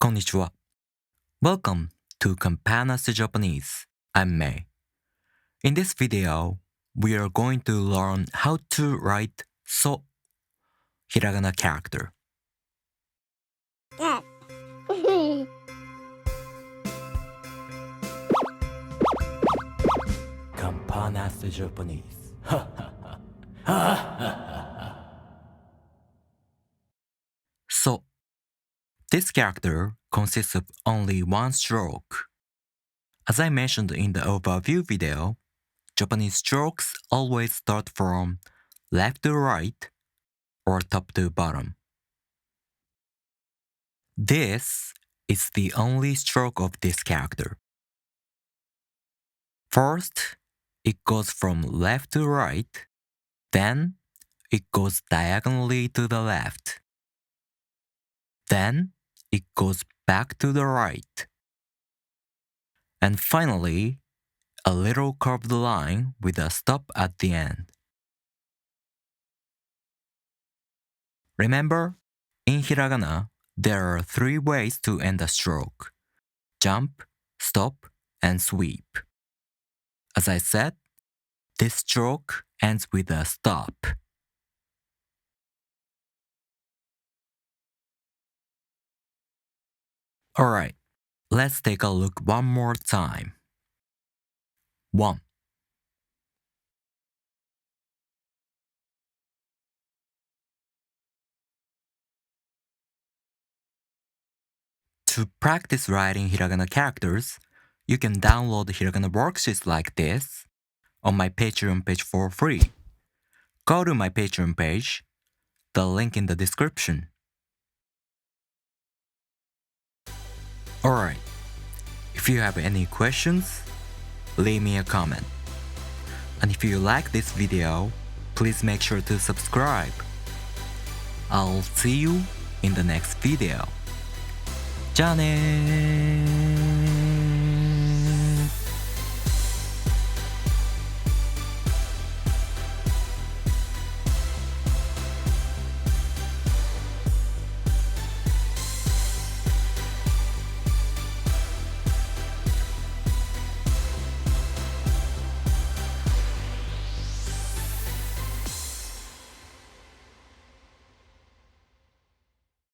こんにちは。Welcome to Campanas Japanese. I'm May. In this video, we are going to learn how to write so hiragana character. Campanas Japanese. So, this character consists of only one stroke. As I mentioned in the overview video, Japanese strokes always start from left to right or top to bottom. This is the only stroke of this character. First, it goes from left to right, then it goes diagonally to the left. Then it goes back to the right. And finally, a little curved line with a stop at the end. Remember, in hiragana, there are 3 ways to end a stroke: jump, stop, and sweep. As I said, this stroke ends with a stop. Alright, let's take a look one more time. 1. To practice writing hiragana characters, you can download hiragana worksheets like this on my Patreon page for free. Go to my Patreon page, the link in the description. Alright, if you have any questions, leave me a comment. And if you like this video, please make sure to subscribe. I'll see you in the next video. じゃあねー。